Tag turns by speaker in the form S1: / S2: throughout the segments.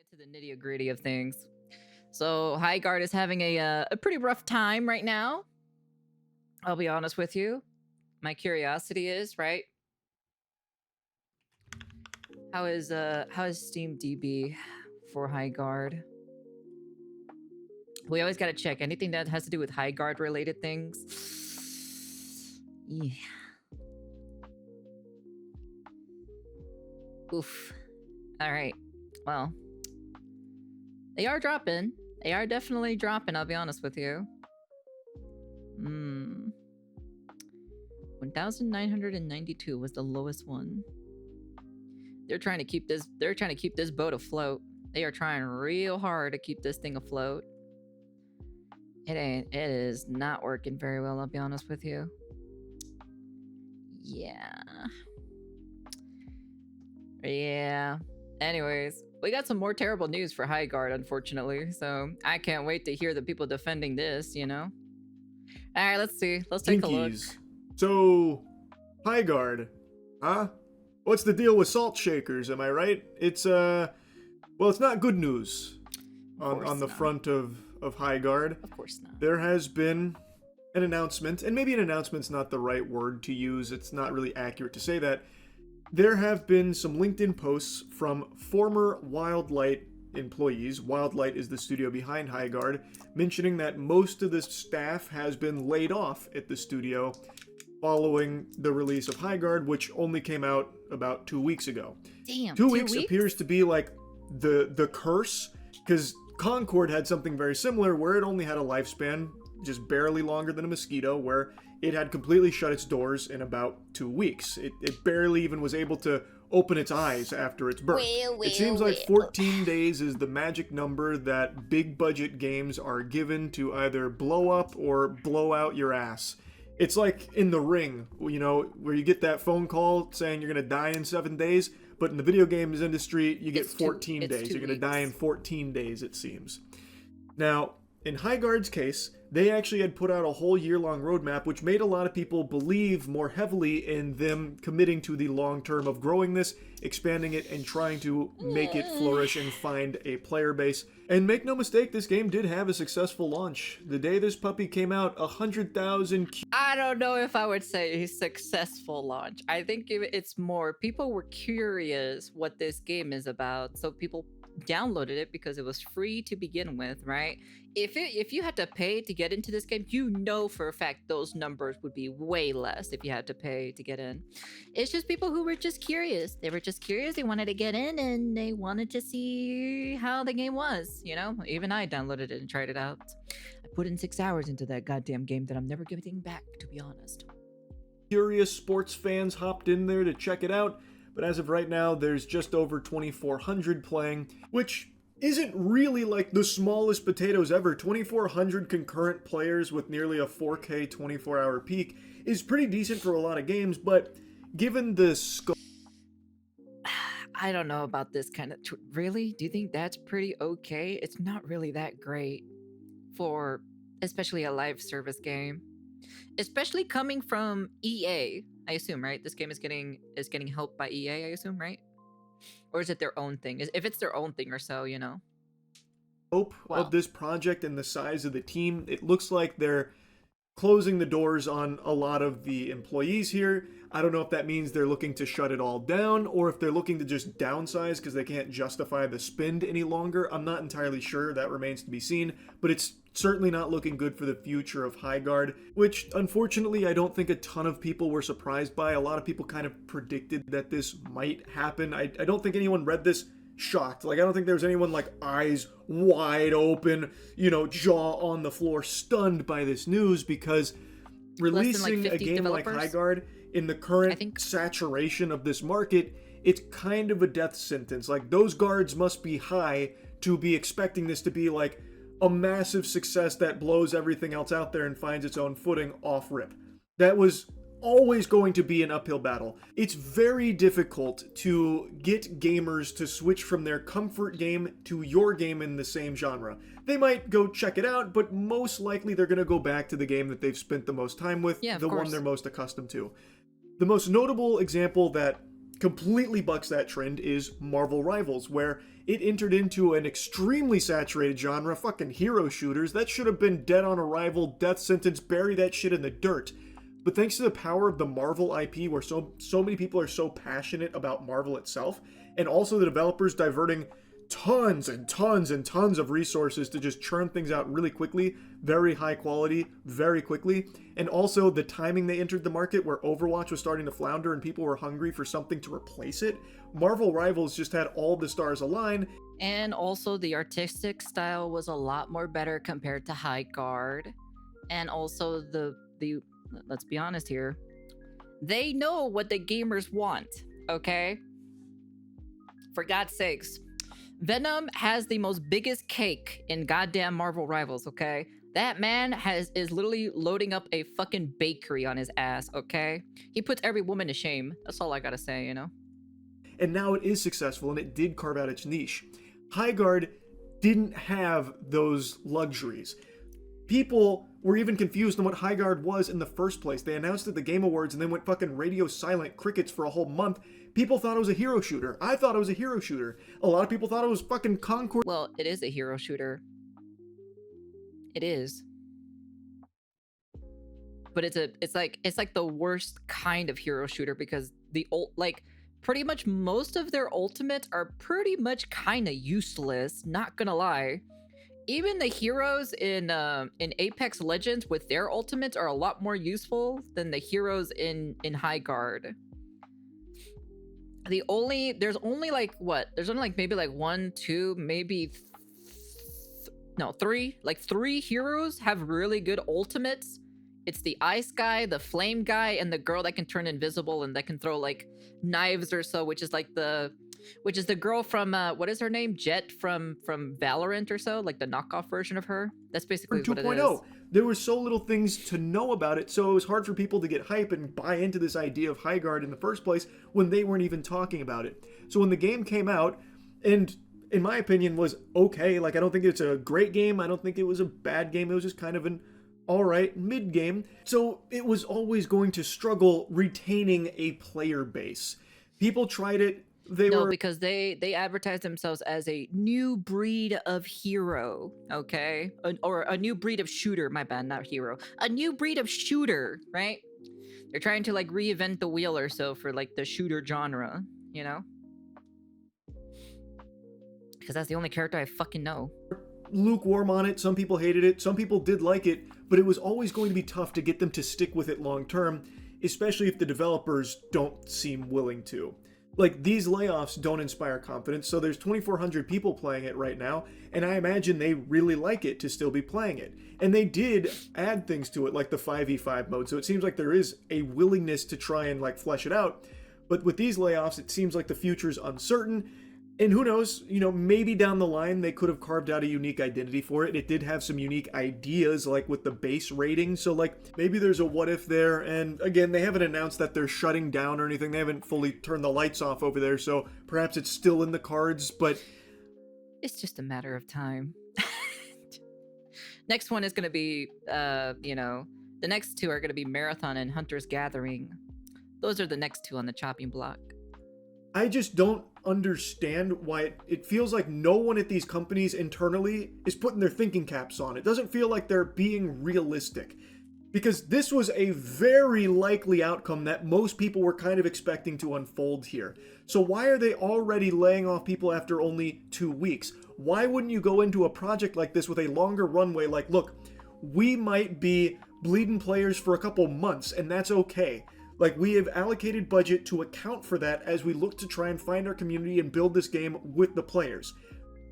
S1: to the nitty-gritty of things. So Highguard is having a pretty rough time right now. I'll be honest with you. My curiosity is, right? How is Steam DB for Highguard? We always gotta check anything that has to do with Highguard related things. Yeah. Oof. All right. Well, they are dropping. They are definitely dropping, I'll be honest with you. 1,992 was the lowest one. They're trying to keep this boat afloat. They are trying real hard to keep this thing afloat. It is not working very well, I'll be honest with you. Yeah. Anyways, we got some more terrible news for Highguard, unfortunately. So I can't wait to hear the people defending this, you know? All right, let's see. Let's take a look.
S2: So, Highguard, huh? What's the deal with salt shakers, am I right? It's, well, it's not good news on the front of Highguard.
S1: Of course not.
S2: There has been an announcement, and maybe an announcement's not the right word to use. It's not really accurate to say that. There have been some LinkedIn posts from former Wildlight employees. Wildlight is the studio behind Highguard, mentioning that most of the staff has been laid off at the studio following the release of Highguard, which only came out about 2 weeks ago.
S1: Damn,
S2: 2 weeks appears to be like the curse, because Concord had something very similar where it only had a lifespan just barely longer than a mosquito, where it had completely shut its doors in about 2 weeks. It barely even was able to open its eyes after its birth. It seems like 14 days is the magic number that big budget games are given to either blow up or blow out your ass. It's like in The Ring, you know, where you get that phone call saying you're going to die in 7 days, but in the video games industry, you get 14 days. You're going to die in 14 days, it seems. Now, in Highguard's case, they actually had put out a whole year-long roadmap, which made a lot of people believe more heavily in them committing to the long term of growing this, expanding it, and trying to make it flourish and find a player base. And make no mistake, this game did have a successful launch. The day this puppy came out, 100,000...
S1: I don't know if I would say a successful launch. I think it's more, people were curious what this game is about, so people downloaded it because it was free to begin with, right? If you had to pay to get into this game, you know for a fact those numbers would be way less if you had to pay to get in. It's just people who were just curious. They were just curious. They wanted to get in and they wanted to see how the game was, you know? Even I downloaded it and tried it out. I put in 6 hours into that goddamn game that I'm never getting back, to be honest.
S2: Curious sports fans hopped in there to check it out, but as of right now, there's just over 2,400 playing, which isn't really like the smallest potatoes ever. 2,400 concurrent players with nearly a 4K 24-hour peak is pretty decent for a lot of games, but given the scope...
S1: I don't know about this kind of... Really? Do you think that's pretty okay? It's not really that great for especially a live service game. Especially coming from EA, I assume, right? This game is getting helped by EA, I assume, right? Or is it their own thing? If it's their own thing or so, you know.
S2: Scope of this project and the size of the team, it looks like they're closing the doors on a lot of the employees here. I don't know if that means they're looking to shut it all down or if they're looking to just downsize because they can't justify the spend any longer. I'm not entirely sure. That remains to be seen, but it's certainly not looking good for the future of Highguard, which unfortunately I don't think a ton of people were surprised by. A lot of people kind of predicted that this might happen. I don't think anyone read this shocked. Like, I don't think there was anyone like eyes wide open, you know, jaw on the floor, stunned by this news, because releasing a game like Highguard in the current saturation of this market, it's kind of a death sentence. Like, those guards must be high to be expecting this to be like a massive success that blows everything else out there and finds its own footing off rip. That was always going to be an uphill battle. It's very difficult to get gamers to switch from their comfort game to your game in the same genre. They might go check it out, but most likely they're going to go back to the game that they've spent the most time with, the one they're most accustomed to. The most notable example that completely bucks that trend is Marvel Rivals, where it entered into an extremely saturated genre, fucking hero shooters. That should have been dead on arrival, death sentence, bury that shit in the dirt. But thanks to the power of the Marvel IP, where so many people are so passionate about Marvel itself, and also the developers diverting tons and tons and tons of resources to just churn things out really quickly, very high quality, very quickly, and also the timing they entered the market where Overwatch was starting to flounder and people were hungry for something to replace it, Marvel Rivals just had all the stars align.
S1: And also the artistic style was a lot more better compared to Highguard. And also the let's be honest here, they know what the gamers want, okay? For God's sakes. Venom has the most biggest cake in goddamn Marvel Rivals, okay? That man is literally loading up a fucking bakery on his ass, okay? He puts every woman to shame. That's all I gotta say, you know?
S2: And now it is successful, and it did carve out its niche. Highguard didn't have those luxuries. People were even confused on what Highguard was in the first place. They announced at the Game Awards and then went fucking radio silent crickets for a whole month. People thought it was a hero shooter. I thought it was a hero shooter. A lot of people thought it was fucking Concord.
S1: Well, it is a hero shooter. It is. But it's like the worst kind of hero shooter because pretty much most of their ultimates are pretty much kind of useless, not gonna lie. Even the heroes in Apex Legends with their ultimates are a lot more useful than the heroes in Highguard. There's only like maybe like one, two, maybe three. Like 3 heroes have really good ultimates. It's the ice guy, the flame guy, and the girl that can turn invisible and that can throw like knives or so, which is the girl from what is her name? Jet from Valorant or so, like the knockoff version of her. That's basically what it is.
S2: 2.0. There were so little things to know about it, so it was hard for people to get hype and buy into this idea of Highguard in the first place when they weren't even talking about it. So when the game came out, and in my opinion was okay, like I don't think it's a great game, I don't think it was a bad game, it was just kind of an alright mid-game. So it was always going to struggle retaining a player base. People tried it.
S1: Because they advertise themselves as a new breed of hero, okay? Or a new breed of shooter, my bad, not hero. A new breed of shooter, right? They're trying to like reinvent the wheel or so for like the shooter genre, you know? Because that's the only character I fucking know.
S2: Lukewarm on it, some people hated it, some people did like it, but it was always going to be tough to get them to stick with it long term, especially if the developers don't seem willing to. Like, these layoffs don't inspire confidence, so there's 2,400 people playing it right now, and I imagine they really like it to still be playing it. And they did add things to it, like the 5v5 mode, so it seems like there is a willingness to try and, like, flesh it out. But with these layoffs, it seems like the future's uncertain, and who knows, you know, maybe down the line they could have carved out a unique identity for it. It did have some unique ideas, like with the base rating, so like maybe there's a what if there, and again, they haven't announced that they're shutting down or anything. They haven't fully turned the lights off over there, so perhaps it's still in the cards, but
S1: it's just a matter of time. Next one is going to be, the next 2 are going to be Marathon and Hunter's Gathering. Those are the next 2 on the chopping block.
S2: I just don't understand why it feels like no one at these companies internally is putting their thinking caps on. It doesn't feel like they're being realistic. Because this was a very likely outcome that most people were kind of expecting to unfold here. So why are they already laying off people after only 2 weeks? Why wouldn't you go into a project like this with a longer runway like, look, we might be bleeding players for a couple months, and that's okay. Like, we have allocated budget to account for that as we look to try and find our community and build this game with the players.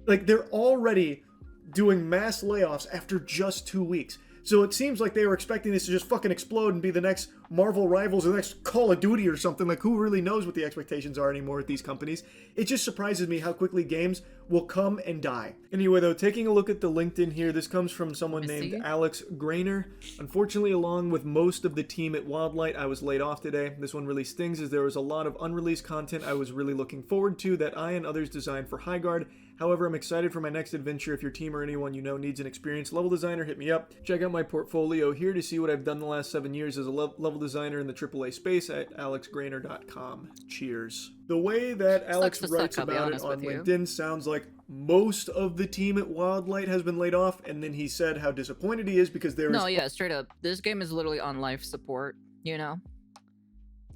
S2: Like, they're already doing mass layoffs after just 2 weeks. So it seems like they were expecting this to just fucking explode and be the next Marvel Rivals or the next Call of Duty or something. Like, who really knows what the expectations are anymore at these companies? It just surprises me how quickly games will come and die. Anyway, though, taking a look at the LinkedIn here, this comes from someone named Alex Grainer. Unfortunately, along with most of the team at Wildlight, I was laid off today. This one really stings as there was a lot of unreleased content I was really looking forward to that I and others designed for Highguard. However, I'm excited for my next adventure. If your team or anyone you know needs an experienced level designer, hit me up. Check out my portfolio here to see what I've done the last 7 years as a level designer in the AAA space at alexgrainer.com. Cheers. The way that Alex writes about it on LinkedIn sounds like most of the team at Wildlight has been laid off, and then he said how disappointed he is because there is...
S1: No, yeah, straight up. This game is literally on life support, you know?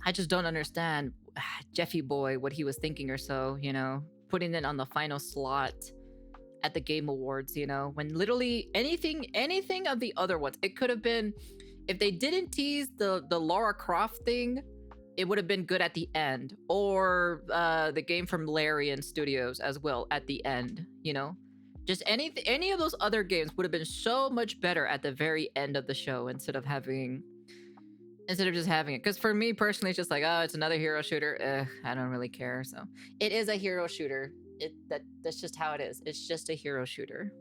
S1: I just don't understand Jeffy Boy, what he was thinking or so, you know? Putting it on the final slot at the Game Awards, you know? When literally anything of the other ones, it could have been... If they didn't tease the Lara Croft thing, it would have been good at the end. Or the game from Larian Studios as well at the end, you know? Just any of those other games would have been so much better at the very end of the show instead of just having it. Because for me personally, it's just like, oh, it's another hero shooter. I don't really care. So it is a hero shooter. That's just how it is. It's just a hero shooter.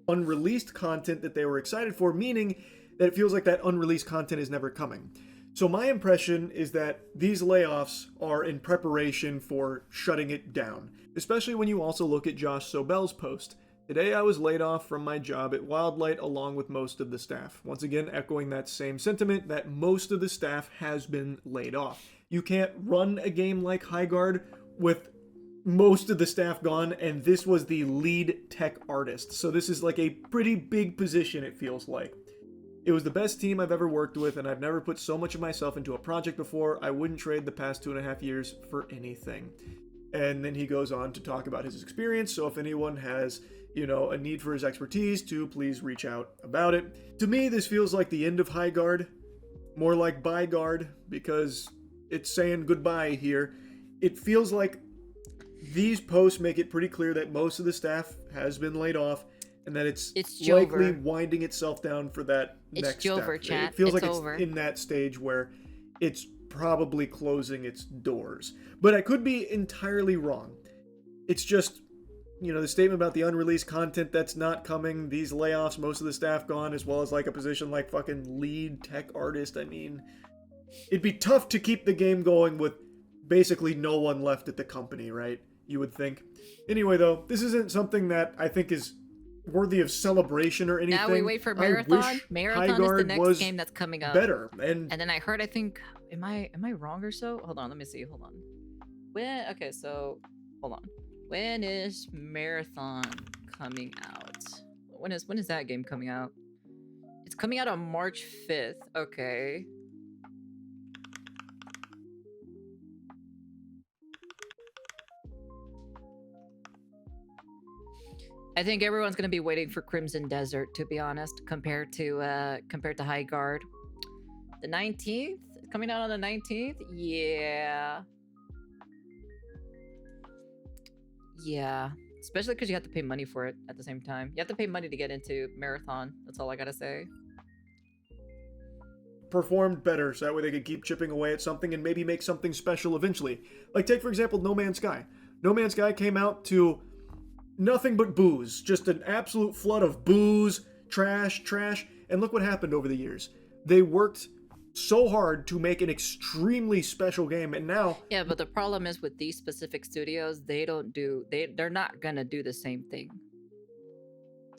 S2: Unreleased content that they were excited for, meaning that it feels like that unreleased content is never coming. So my impression is that these layoffs are in preparation for shutting it down, especially when you also look at Josh Sobel's post. Today I was laid off from my job at Wildlight along with most of the staff. Once again, echoing that same sentiment that most of the staff has been laid off. You can't run a game like Highguard with most of the staff gone, and this was the lead tech artist. So this is like a pretty big position, it feels like. It was the best team I've ever worked with, and I've never put so much of myself into a project before. I wouldn't trade the past 2.5 years for anything. And then he goes on to talk about his experience, so if anyone has, you know, a need for his expertise, to please reach out about it. To me, this feels like the end of Highguard, more like Byguard, because it's saying goodbye here. It feels like these posts make it pretty clear that most of the staff has been laid off, and that it's likely winding itself down for that next step.
S1: Chat.
S2: It feels
S1: it's
S2: like
S1: over.
S2: It's in that stage where it's probably closing its doors. But I could be entirely wrong. It's just, you know, the statement about the unreleased content that's not coming, these layoffs, most of the staff gone, as well as like a position like fucking lead tech artist. I mean, it'd be tough to keep the game going with basically no one left at the company, right? You would think. Anyway, though, this isn't something that I think is worthy of celebration or anything.
S1: Now we wait for Marathon. Marathon is the next game that's coming up.
S2: Better.
S1: And then I heard, I think, am I wrong or so? Hold on, let me see. Hold on. Hold on. When is Marathon coming out? When is that game coming out? It's coming out on March 5th. Okay. I think everyone's gonna be waiting for Crimson Desert, to be honest, compared to Highguard. The 19th? Coming out on the 19th? Yeah. Yeah. Especially because you have to pay money for it at the same time. You have to pay money to get into Marathon. That's all I gotta say.
S2: Performed better, so that way they could keep chipping away at something and maybe make something special eventually. Like, take, for example, No Man's Sky. No Man's Sky came out to nothing but booze. Just an absolute flood of booze, trash, and look what happened over the years. They worked so hard to make an extremely special game, and now...
S1: Yeah, but the problem is with these specific studios, they're not gonna do the same thing.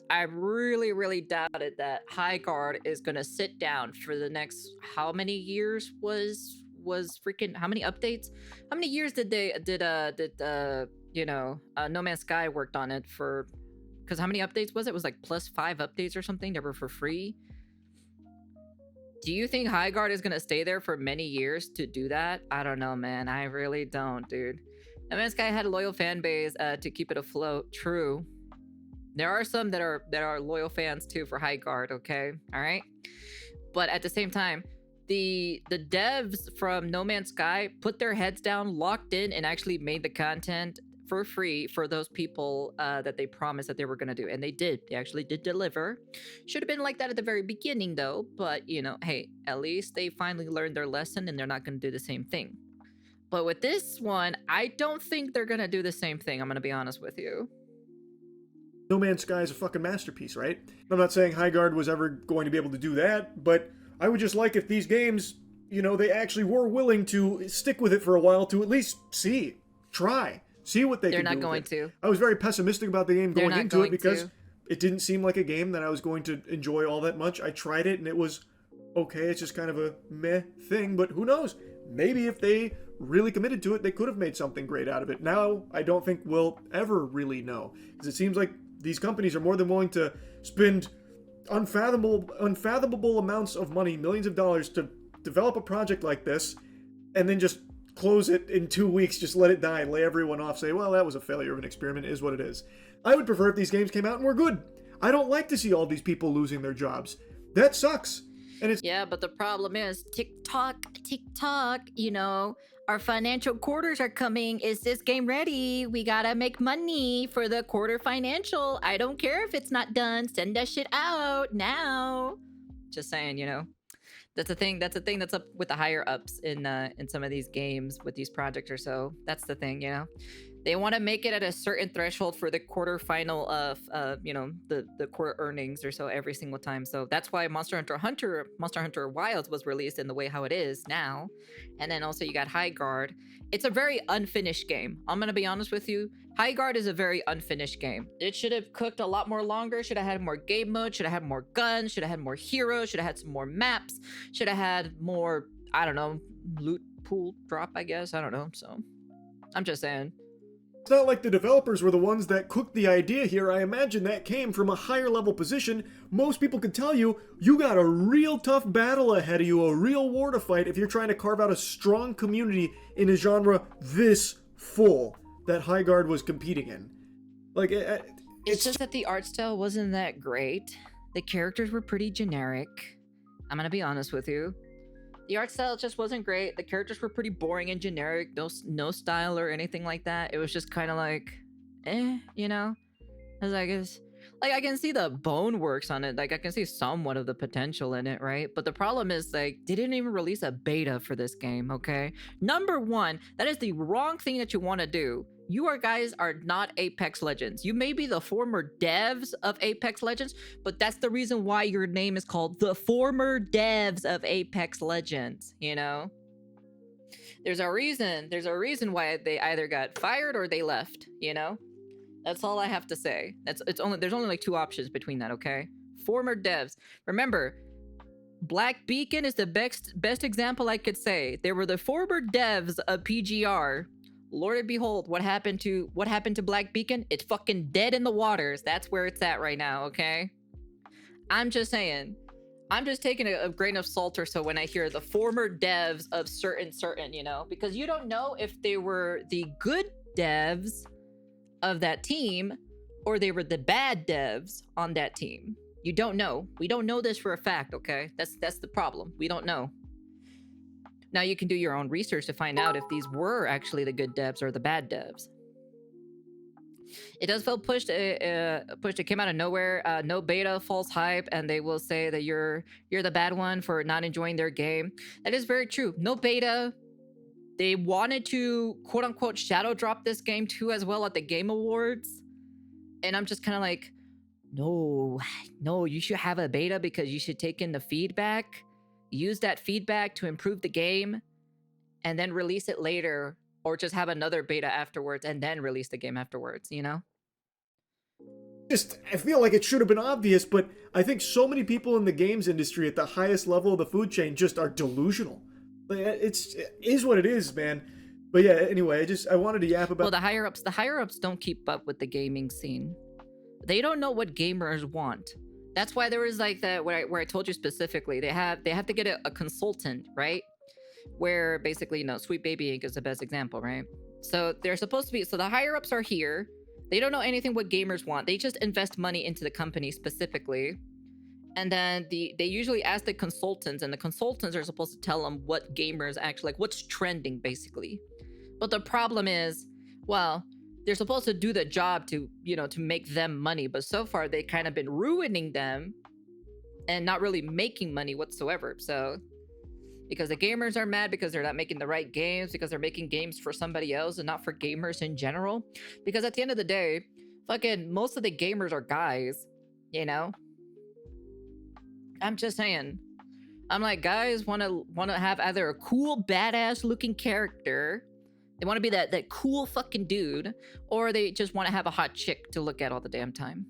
S1: I really, really doubted that Highguard is gonna sit down for the next... How many years was freaking... How many updates? How many years did No Man's Sky worked on it for... Because how many updates was it? It was like plus 5 updates or something. They were for free. Do you think Highguard is going to stay there for many years to do that? I don't know, man. I really don't, dude. No Man's Sky had a loyal fan base to keep it afloat. True. There are some that are loyal fans too for Highguard, okay? All right? But at the same time, the devs from No Man's Sky put their heads down, locked in, and actually made the content for free for those people that they promised that they were going to do. And they did. They actually did deliver. Should have been like that at the very beginning, though. But, you know, hey, at least they finally learned their lesson and they're not going to do the same thing. But with this one, I don't think they're going to do the same thing. I'm going to be honest with you.
S2: No Man's Sky is a fucking masterpiece, right? I'm not saying Highguard was ever going to be able to do that, but I would just like if these games, you know, they actually were willing to stick with it for a while to at least see, try. see what they
S1: They're
S2: can
S1: not
S2: do
S1: going
S2: with it.
S1: to.
S2: I was very pessimistic about the game
S1: They're
S2: going
S1: not
S2: into it
S1: going
S2: because
S1: to.
S2: it didn't seem like a game that I was going to enjoy all that much. I tried it and it was okay. It's just kind of a meh thing, but who knows? Maybe if they really committed to it, they could have made something great out of it. Now, I don't think we'll ever really know, because it seems like these companies are more than willing to spend unfathomable amounts of money, millions of dollars, to develop a project like this, and then just close it in 2 weeks, just let it die, lay everyone off, say, well, that was a failure of an experiment, is what it is. I would prefer if these games came out and were good. I don't like to see all these people losing their jobs. That sucks. And it's
S1: Yeah, but the problem is TikTok, you know, our financial quarters are coming. Is this game ready? We gotta make money for the quarter financial. I don't care if it's not done. Send that shit out now. Just saying, you know. That's a thing. That's a thing that's up with the higher ups in some of these games with these projects or so. That's the thing, you know. They want to make it at a certain threshold for the quarterfinal of, you know, the quarter earnings or so every single time. So that's why Monster Hunter Wilds was released in the way how it is now. And then also you got Highguard. It's a very unfinished game. I'm gonna be honest with you. Highguard is a very unfinished game. It should have cooked a lot more longer. Should have had more game mode. Should have had more guns. Should have had more heroes. Should have had some more maps. Should have had more, I don't know, loot pool drop, I guess. I don't know. So I'm just saying.
S2: It's not like the developers were the ones that cooked the idea here. I imagine that came from a higher level position. Most people could tell you, you got a real tough battle ahead of you, a real war to fight if you're trying to carve out a strong community in a genre this full that Highguard was competing in. Like,
S1: it's just that the art style wasn't that great. The characters were pretty generic. I'm gonna be honest with you. The art style just wasn't great. The characters were pretty boring and generic. No style or anything like that. It was just kind of like, you know? As I guess, like, I can see the bone works on it. Like, I can see somewhat of the potential in it, right? But the problem is, like, they didn't even release a beta for this game, okay? Number one, that is the wrong thing that you want to do. You guys are not Apex Legends. You may be the former devs of Apex Legends, but that's the reason why your name is called the former devs of Apex Legends, you know? There's a reason why they either got fired or they left, you know? That's all I have to say. There's only like two options between that, okay? Former devs. Remember, Black Beacon is the best example I could say. They were the former devs of PGR. Lord and behold, what happened to Black Beacon? It's fucking dead in the waters. That's where it's at right now, okay? I'm just saying. I'm just taking a grain of salt or so when I hear the former devs of certain, you know? Because you don't know if they were the good devs of that team or they were the bad devs on that team. You don't know. We don't know this for a fact, okay? That's the problem. We don't know. Now you can do your own research to find out if these were actually the good devs or the bad devs. It does feel pushed. It came out of nowhere. No beta, false hype, and they will say that you're the bad one for not enjoying their game. That is very true. No beta. They wanted to quote unquote shadow drop this game too as well at the Game Awards, and I'm just kind of like, no, you should have a beta because you should take in the feedback. Use that feedback to improve the game and then release it later, or just have another beta afterwards and then release the game afterwards, you know?
S2: I feel like it should have been obvious, but I think so many people in the games industry at the highest level of the food chain just are delusional. It is what it is, man. But yeah, anyway, I wanted to yap about...
S1: Well, the higher ups don't keep up with the gaming scene. They don't know what gamers want. That's why there was like that where I told you specifically they have to get a consultant, right? Where basically, you know, Sweet Baby Inc. is the best example, right? So they're supposed to be, so the higher ups are here. They don't know anything what gamers want. They just invest money into the company specifically. And then they usually ask the consultants, and the consultants are supposed to tell them what gamers actually like, what's trending basically. But the problem is, well, they're supposed to do the job to, you know, to make them money, but so far they kind of been ruining them and not really making money whatsoever. So because the gamers are mad because they're not making the right games, because they're making games for somebody else and not for gamers in general. Because at the end of the day, fucking most of the gamers are guys, you know? I'm just saying. I'm like, guys want to have either a cool badass looking character They want to be that cool fucking dude, or they just want to have a hot chick to look at all the damn time.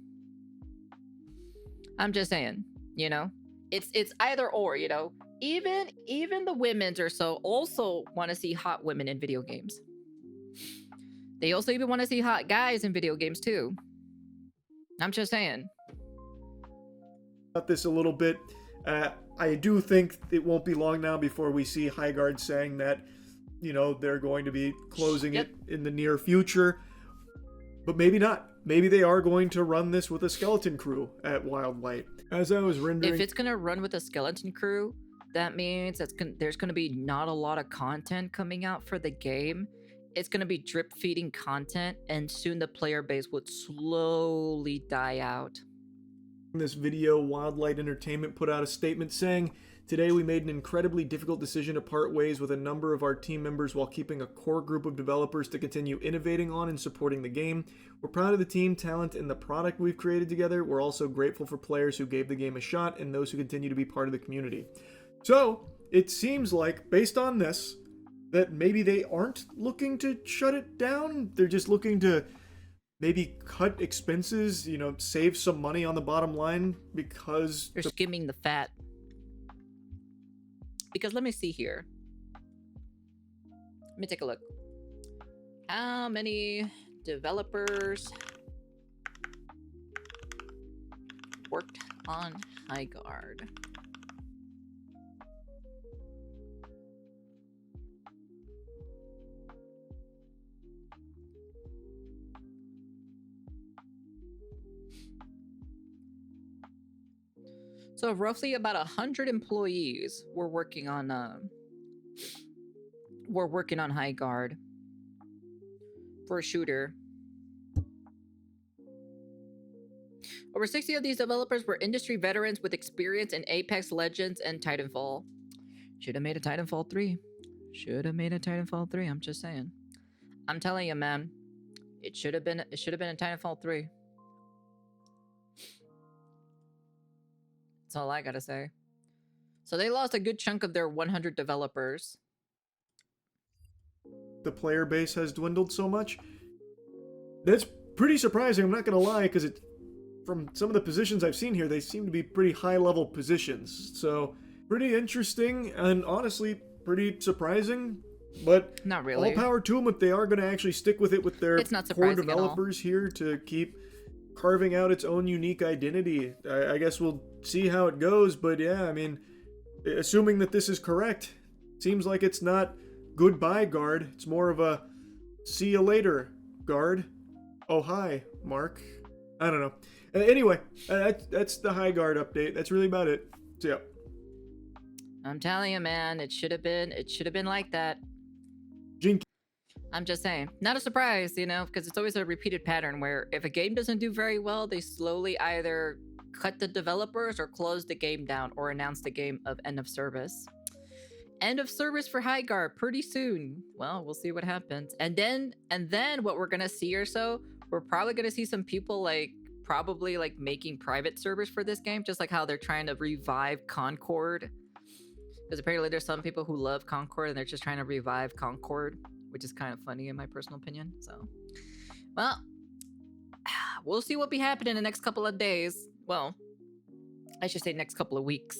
S1: I'm just saying, you know, it's either or, you know. Even the women's or so also want to see hot women in video games. They also even want to see hot guys in video games too. I'm just saying.
S2: About this a little bit. I do think it won't be long now before we see Highguard saying that, you know, they're going to be closing it in the near future. But maybe not. Maybe they are going to run this with a skeleton crew at Wildlight. As I was rendering...
S1: If it's going to run with a skeleton crew, that means there's going to be not a lot of content coming out for the game. It's going to be drip feeding content, and soon the player base would slowly die out.
S2: In this video, Wildlight Entertainment put out a statement saying, "Today we made an incredibly difficult decision to part ways with a number of our team members while keeping a core group of developers to continue innovating on and supporting the game. We're proud of the team, talent, and the product we've created together. We're also grateful for players who gave the game a shot and those who continue to be part of the community." So, it seems like, based on this, that maybe they aren't looking to shut it down. They're just looking to maybe cut expenses, you know, save some money on the bottom line because...
S1: They're skimming the fat. Because let me see here. Let me take a look. How many developers worked on Highguard? So roughly about 100 employees were working on Highguard for a shooter. Over 60 of these developers were industry veterans with experience in Apex Legends and Titanfall. Should have made a Titanfall 3. Should have made a Titanfall 3. I'm just saying. I'm telling you, man. It should have been a Titanfall 3. That's all I gotta say. So they lost a good chunk of their 100 developers.
S2: The player base has dwindled so much. That's pretty surprising, I'm not gonna lie, because from some of the positions I've seen here, they seem to be pretty high-level positions. So, pretty interesting, and honestly, pretty surprising. But
S1: not really.
S2: All power to them if they are going to actually stick with it with their core developers here to keep carving out its own unique identity. I guess we'll see how it goes, but yeah, I mean, assuming that this is correct, seems like it's not goodbye, guard. It's more of a see you later, guard. Oh, hi, Mark. I don't know. Anyway, that's the Highguard update. That's really about it. So, yeah.
S1: I'm telling you, man, it should have been like that. I'm just saying. Not a surprise, you know, because it's always a repeated pattern where if a game doesn't do very well, they slowly either cut the developers or close the game down or announce the game of end of service. End of service for Highguard pretty soon. Well, we'll see what happens. And then what we're gonna see or so, we're probably gonna see some people probably making private servers for this game, just like how they're trying to revive Concord. Because apparently there's some people who love Concord and they're just trying to revive Concord, which is kind of funny in my personal opinion. So, well, we'll see what be happening in the next couple of days. Well, I should say next couple of weeks.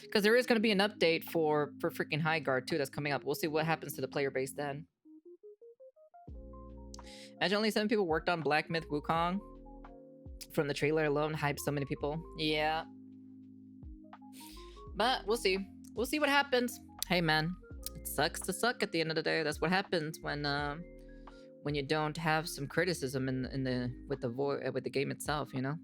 S1: Because there is going to be an update for freaking Highguard too that's coming up. We'll see what happens to the player base then. Imagine only 7 people worked on Black Myth Wukong. From the trailer alone, hyped so many people. Yeah. But we'll see. We'll see what happens. Hey man, it sucks to suck at the end of the day. That's what happens when you don't have some criticism with the game itself, you know.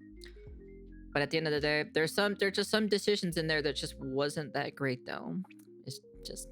S1: But at the end of the day, there's just some decisions in there that just wasn't that great though. It's just